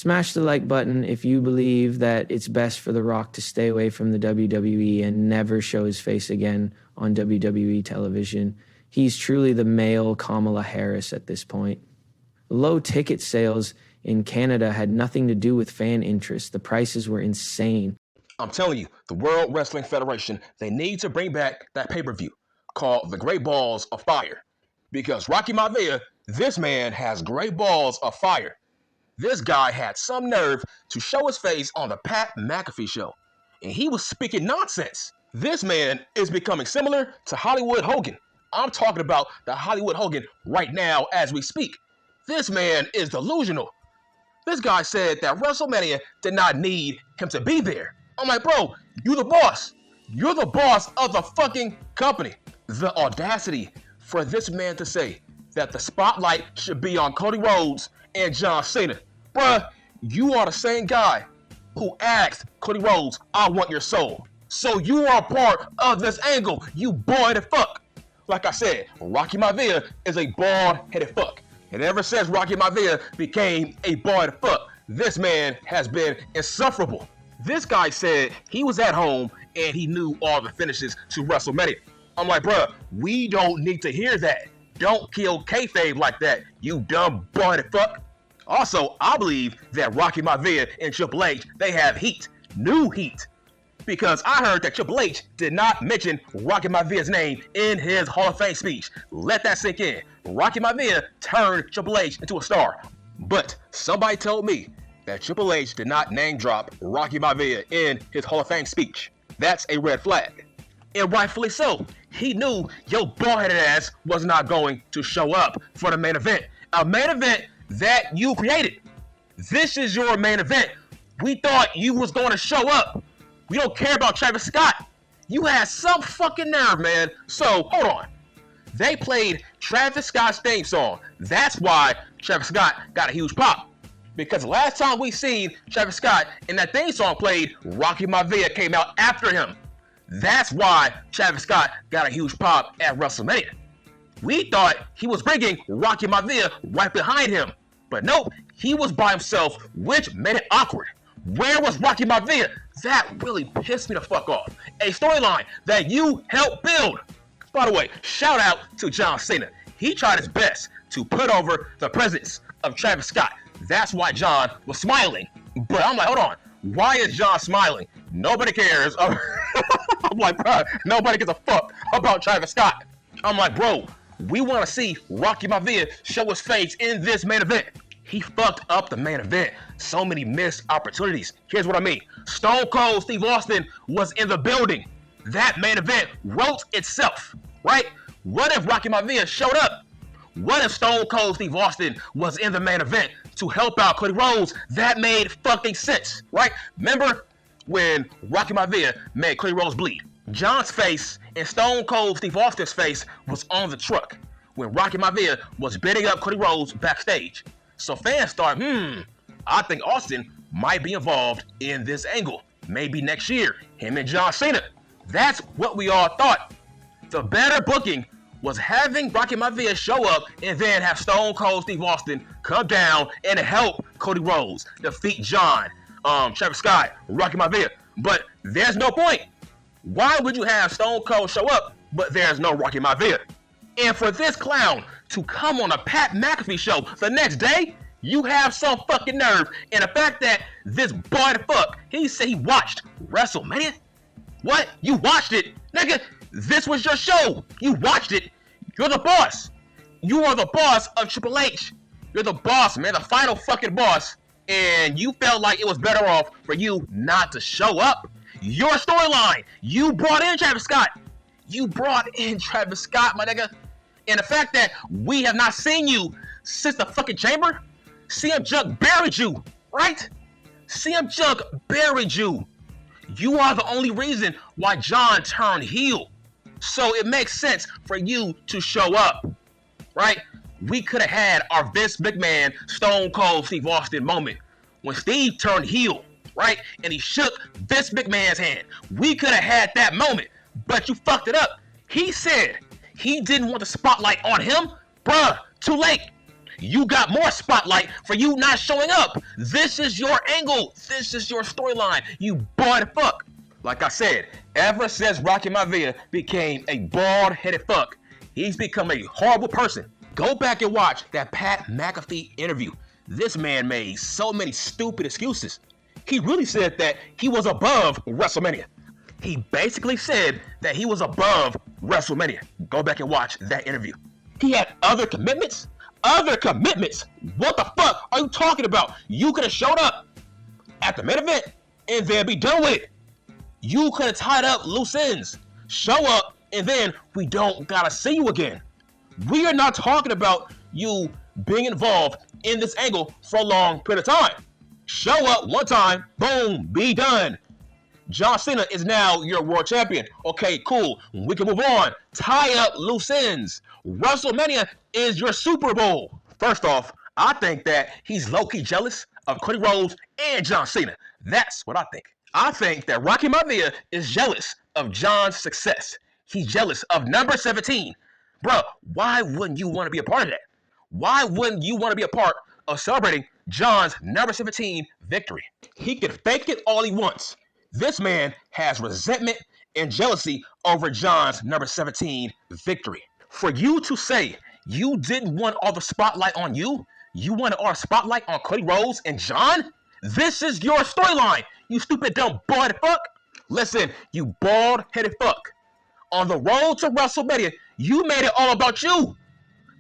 Smash the like button if you believe that it's best for The Rock to stay away from the WWE and never show his face again on WWE television. He's truly the male Kamala Harris at this point. Low ticket sales in Canada had nothing to do with fan interest. The prices were insane. I'm telling you, the World Wrestling Federation, they need to bring back that pay-per-view called The Great Balls of Fire. Because Rocky Maivia, this man has great balls of fire. This guy had some nerve to show his face on the Pat McAfee show. And he was speaking nonsense. This man is becoming similar to Hollywood Hogan. I'm talking about the Hollywood Hogan right now as we speak. This man is delusional. This guy said that WrestleMania did not need him to be there. I'm like, bro, you the boss. You're the boss of the fucking company. The audacity for this man to say that the spotlight should be on Cody Rhodes and John Cena. Bruh, you are the same guy who asked Cody Rhodes, I want your soul. So you are a part of this angle, you boy-headed fuck. Like I said, Rocky Maivia is a bald-headed fuck. And ever since Rocky Maivia became a bald-headed fuck, this man has been insufferable. This guy said he was at home and he knew all the finishes to WrestleMania. I'm like, bruh, we don't need to hear that. Don't kill kayfabe like that, you dumb bald-headed fuck. Also, I believe that Rocky Maivia and Triple H, they have heat, new heat. Because I heard that Triple H did not mention Rocky Maivia's name in his Hall of Fame speech. Let that sink in. Rocky Maivia turned Triple H into a star. But somebody told me that Triple H did not name drop Rocky Maivia in his Hall of Fame speech. That's a red flag. And rightfully so. He knew your bald-headed ass was not going to show up for the main event. A main event that you created. This is your main event. We thought you was going to show up. We don't care about Travis Scott. You had some fucking nerve, man. So, hold on. They played Travis Scott's theme song. That's why Travis Scott got a huge pop. Because last time we seen Travis Scott and that theme song played, Rocky Maivia came out after him. That's why Travis Scott got a huge pop at WrestleMania. We thought he was bringing Rocky Maivia right behind him. But nope, he was by himself, which made it awkward. Where was Rocky Maivia? That really pissed me the fuck off. A storyline that you helped build. By the way, shout out to John Cena. He tried his best to put over the presence of Travis Scott. That's why John was smiling. But I'm like, hold on. Why is John smiling? Nobody cares. I'm like, bro, nobody gives a fuck about Travis Scott. I'm like, bro, we want to see Rocky Maivia show his face in this main event. He fucked up the main event. So many missed opportunities. Here's what I mean. Stone Cold Steve Austin was in the building. That main event wrote itself, right? What if Rocky Maivia showed up? What if Stone Cold Steve Austin was in the main event to help out Cody Rhodes? That made fucking sense, right? Remember when Rocky Maivia made Cody Rhodes bleed? John's face and Stone Cold Steve Austin's face was on the truck when Rocky Maivia was bidding up Cody Rhodes backstage. So fans thought, I think Austin might be involved in this angle. Maybe next year, him and John Cena. That's what we all thought. The better booking was having Rocky Maivia show up and then have Stone Cold Steve Austin come down and help Cody Rhodes defeat John, Travis Scott, Rocky Maivia. But there's no point. Why would you have Stone Cold show up, but there's no Rocky Maivia? And for this clown to come on a Pat McAfee show the next day, you have some fucking nerve. And the fact that this boy the fuck, he said he watched WrestleMania? What? You watched it? Nigga, this was your show. You watched it. You're the boss. You are the boss of Triple H. You're the boss, man, the final fucking boss. And you felt like it was better off for you not to show up. Your storyline. You brought in Travis Scott. You brought in Travis Scott, my nigga. And the fact that we have not seen you since the fucking chamber, CM Junk buried you, right? CM Junk buried you. You are the only reason why John turned heel. So it makes sense for you to show up, right? We could have had our Vince McMahon, Stone Cold Steve Austin moment when Steve turned heel, right? And he shook Vince McMahon's hand. We could have had that moment, but you fucked it up. He said he didn't want the spotlight on him. Bruh, too late. You got more spotlight for you not showing up. This is your angle. This is your storyline. You bald fuck. Like I said, ever since Rocky Maivia became a bald-headed fuck, he's become a horrible person. Go back and watch that Pat McAfee interview. This man made so many stupid excuses. He really said that he was above WrestleMania. He basically said that he was above WrestleMania. Go back and watch that interview. He had other commitments? Other commitments? What the fuck are you talking about? You could have showed up at the main event and then be done with it. You could have tied up loose ends. Show up and then we don't gotta see you again. We are not talking about you being involved in this angle for a long period of time. Show up one time, boom, be done. John Cena is now your world champion. Okay, cool. We can move on. Tie up loose ends. WrestleMania is your Super Bowl. First off, I think that he's low-key jealous of Cody Rhodes and John Cena. That's what I think. I think that Rocky Maivia is jealous of John's success. He's jealous of number 17. Bro, why wouldn't you want to be a part of that? Why wouldn't you want to be a part of celebrating John's number 17 victory? He can fake it all he wants. This man has resentment and jealousy over John's number 17 victory. For you to say you didn't want all the spotlight on you, you wanted all the spotlight on Cody Rhodes and John? This is your storyline, you stupid dumb bald fuck. Listen, you bald-headed fuck. On the road to WrestleMania, you made it all about you.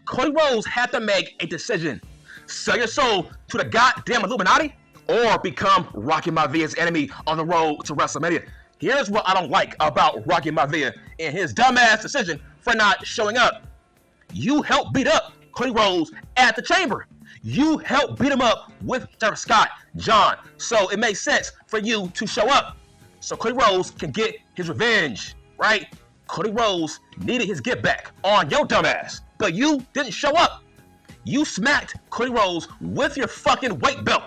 Cody Rhodes had to make a decision. Sell your soul to the goddamn Illuminati or become Rocky Maivia's enemy on the road to WrestleMania. Here's what I don't like about Rocky Maivia and his dumbass decision for not showing up. You helped beat up Cody Rhodes at the Chamber. You helped beat him up with Travis Scott, John. So it makes sense for you to show up so Cody Rhodes can get his revenge, right? Cody Rhodes needed his get back on your dumbass, but you didn't show up. You smacked Cody Rhodes with your fucking weight belt.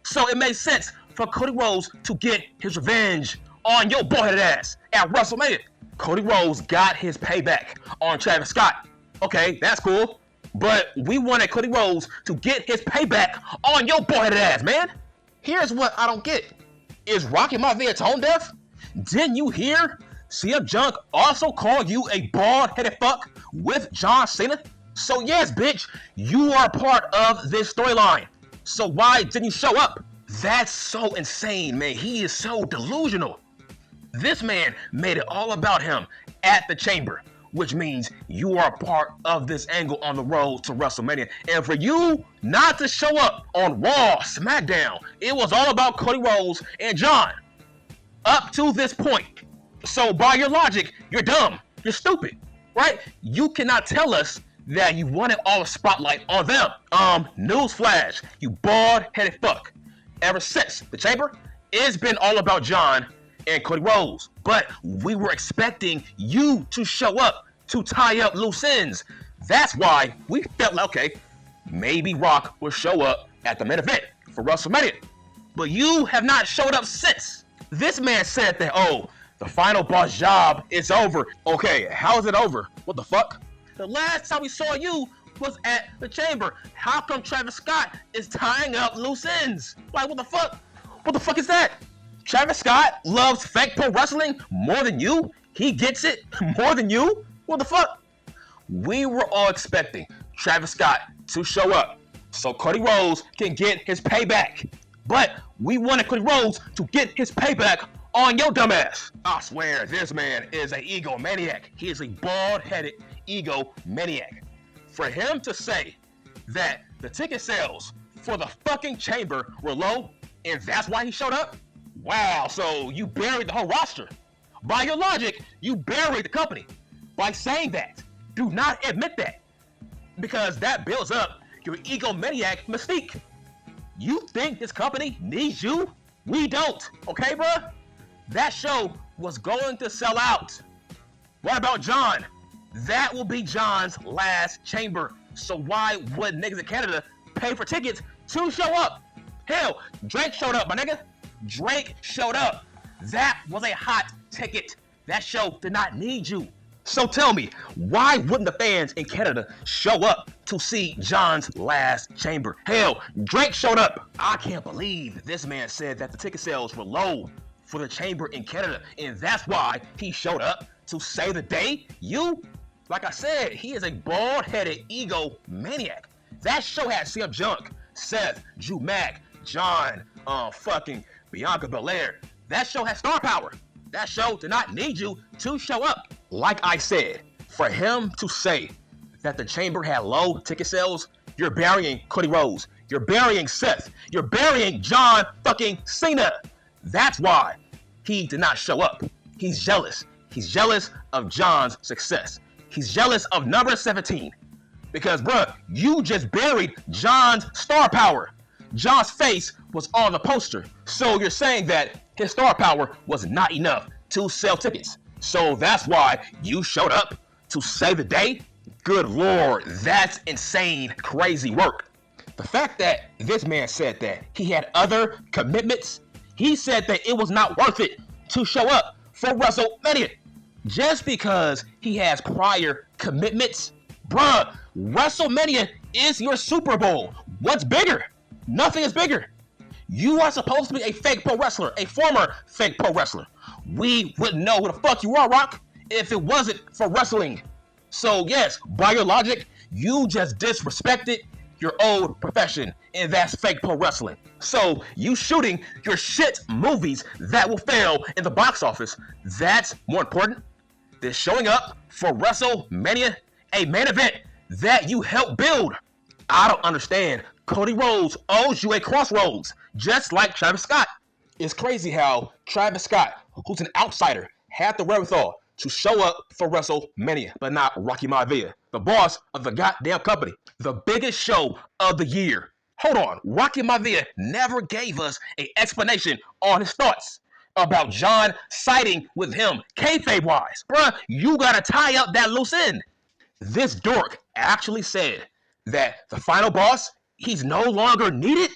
So it made sense for Cody Rhodes to get his revenge on your bald-headed ass at WrestleMania. Cody Rhodes got his payback on Travis Scott. Okay, that's cool. But we wanted Cody Rhodes to get his payback on your bald-headed ass, man. Here's what I don't get. Is Rocky Maivia tone deaf? Didn't you hear CM Junk also call you a bald-headed fuck with John Cena? So yes, bitch, you are part of this storyline. So why didn't you show up? That's so insane, man. He is so delusional. This man made it all about him at the Chamber, which means you are a part of this angle on the road to WrestleMania. And for you not to show up on Raw, SmackDown, it was all about Cody Rhodes and John up to this point. So by your logic, you're dumb. You're stupid, right? You cannot tell us that you wanted all the spotlight on them. Newsflash, you bald-headed fuck. Ever since the Chamber, it's been all about John and Cody Rhodes. But we were expecting you to show up to tie up loose ends. That's why we felt like, okay, maybe Rock will show up at the main event for WrestleMania. But you have not showed up since. This man said that, oh, the final boss job is over. Okay, how is it over? What the fuck? The last time we saw you was at the Chamber. How come Travis Scott is tying up loose ends? Like, what the fuck? What the fuck is that? Travis Scott loves fake pro wrestling more than you? He gets it more than you? What the fuck? We were all expecting Travis Scott to show up so Cody Rhodes can get his payback. But we wanted Cody Rhodes to get his payback on your dumbass. I swear, this man is an egomaniac. He is a bald-headed egomaniac. For him to say that the ticket sales for the fucking Chamber were low and that's why he showed up? Wow, so you buried the whole roster. By your logic, you buried the company by saying that. Do not admit that, because that builds up your egomaniac mystique. You think this company needs you? We don't, okay, bruh? That show was going to sell out. What about John? That will be John's last Chamber. So why would niggas in Canada pay for tickets to show up? Hell, Drake showed up, my nigga. Drake showed up. That was a hot ticket. That show did not need you. So tell me, why wouldn't the fans in Canada show up to see John's last chamber. Hell, Drake showed up. I can't believe this man said that the ticket sales were low for the chamber in Canada, and that's why he showed up to save the day. Like I said, he is a bald-headed ego maniac. That show had CM Junk, Seth, Drew Mack, John, fucking Bianca Belair. That show had star power. That show did not need you to show up. Like I said, for him to say that the chamber had low ticket sales, you're burying Cody Rhodes. You're burying Seth. You're burying John fucking Cena. That's why he did not show up. He's jealous. He's jealous of John's success. He's jealous of number 17. Because, bruh, you just buried John's star power. John's face was on the poster. So you're saying that his star power was not enough to sell tickets. So that's why you showed up to save the day? Good Lord, that's insane, crazy work. The fact that this man said that he had other commitments, he said that it was not worth it to show up for WrestleMania. Just because he has prior commitments, bruh, WrestleMania is your Super Bowl. What's bigger? Nothing is bigger. You are supposed to be a fake pro wrestler, a former fake pro wrestler. We wouldn't know who the fuck you are, Rock, if it wasn't for wrestling. So yes, by your logic, you just disrespected your old profession, and that's fake pro wrestling. So you shooting your shit movies that will fail in the box office, that's more important than showing up for WrestleMania, a main event that you helped build. I don't understand. Cody Rhodes owes you a crossroads, just like Travis Scott. It's crazy how Travis Scott, who's an outsider, had the wherewithal to show up for WrestleMania, but not Rocky Maivia, the boss of the goddamn company, the biggest show of the year. Hold on, Rocky Maivia never gave us an explanation on his thoughts about John siding with him, kayfabe-wise. Bruh, you gotta tie up that loose end. This dork actually said that the final boss, he's no longer needed?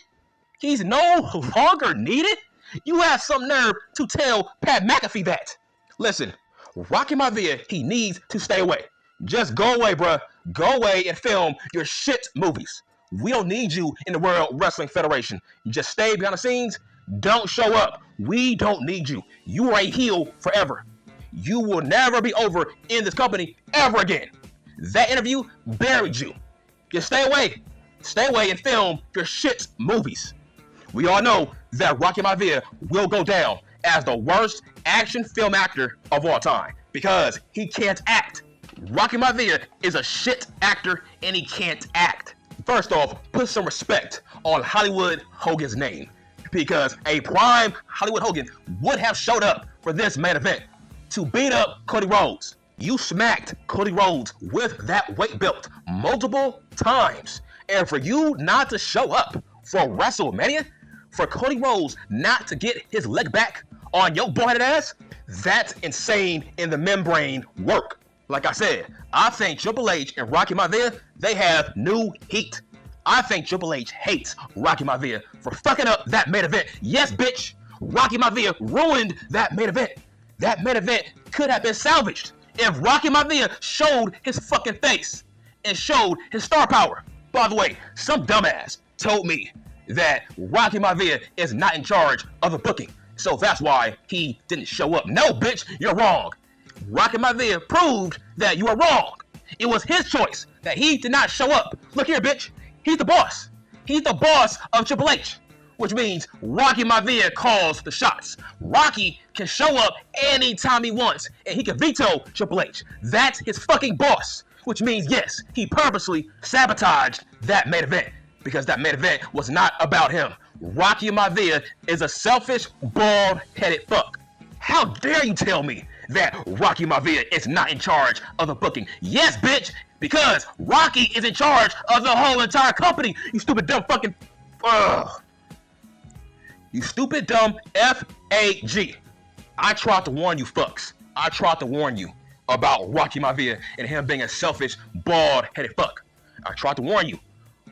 He's no longer needed? You have some nerve to tell Pat McAfee that. Listen, Rocky Maivia, he needs to stay away. Just go away, bruh. Go away and film your shit movies. We don't need you in the World Wrestling Federation. Just stay behind the scenes. Don't show up. We don't need you. You are a heel forever. You will never be over in this company ever again. That interview buried you. Just stay away. Stay away and film your shit movies. We all know that Rocky Maivia will go down as the worst action film actor of all time because he can't act. Rocky Maivia is a shit actor and he can't act. First off, put some respect on Hollywood Hogan's name because a prime Hollywood Hogan would have showed up for this main event to beat up Cody Rhodes. You smacked Cody Rhodes with that weight belt multiple times. And for you not to show up for WrestleMania, for Cody Rhodes not to get his leg back on your boy-headed ass, that's insane in the membrane work. Like I said, I think Triple H and Rocky Maivia, they have new heat. I think Triple H hates Rocky Maivia for fucking up that main event. Yes, bitch, Rocky Maivia ruined that main event. That main event could have been salvaged if Rocky Maivia showed his fucking face and showed his star power. By the way, some dumbass told me that Rocky Maivia is not in charge of the booking, so that's why he didn't show up. No, bitch, you're wrong. Rocky Maivia proved that you are wrong. It was his choice that he did not show up. Look here, bitch. He's the boss. He's the boss of Triple H, which means Rocky Maivia calls the shots. Rocky can show up anytime he wants, and he can veto Triple H. That's his fucking boss, which means, yes, he purposely sabotaged that main event because that main event was not about him. Rocky Maivia is a selfish, bald-headed fuck. How dare you tell me that Rocky Maivia is not in charge of the booking? Yes, bitch, because Rocky is in charge of the whole entire company. You stupid, dumb fucking... You stupid, dumb F-A-G. I tried to warn you fucks. I tried to warn you about Rocky Maivia and him being a selfish, bald-headed fuck. I tried to warn you.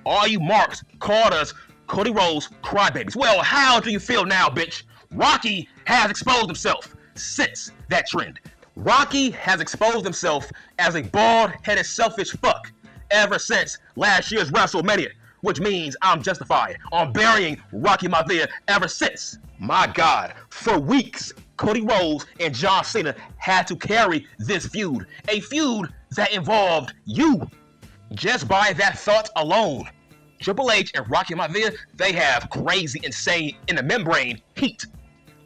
All you marks called us Cody Rhodes crybabies. Well, how do you feel now, bitch? Rocky has exposed himself since that trend. Rocky has exposed himself as a bald-headed, selfish fuck. ever since last year's WrestleMania, which means I'm justified on burying Rocky Maivia ever since. My God, for weeks, Cody Rhodes and John Cena had to carry this feud, a feud that involved you. Just by that thought alone, Triple H and Rocky Maivia, they have crazy, insane, in the membrane heat.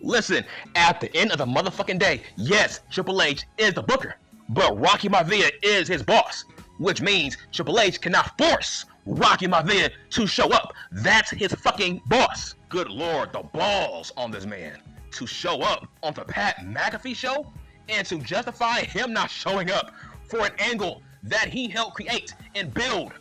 Listen, at the end of the motherfucking day, yes, Triple H is the booker, but Rocky Maivia is his boss, which means Triple H cannot force Rocky Maivia to show up. That's his fucking boss. Good Lord, the balls on this man to show up on the Pat McAfee show and to justify him not showing up for an angle that he helped create and build.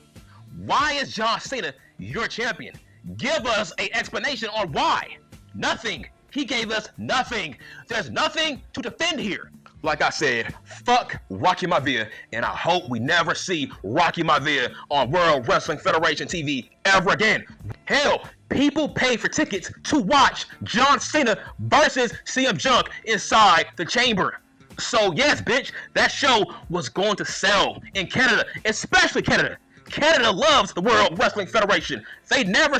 Why is John Cena your champion? Give us an explanation on why. Nothing. He gave us nothing. There's nothing to defend here. Like I said, fuck Rocky Maivia, and I hope we never see Rocky Maivia on World Wrestling Federation TV ever again. Hell, people pay for tickets to watch John Cena versus CM Punk inside the chamber. So yes, bitch, that show was going to sell in Canada, especially Canada. Canada loves the World Wrestling Federation. They never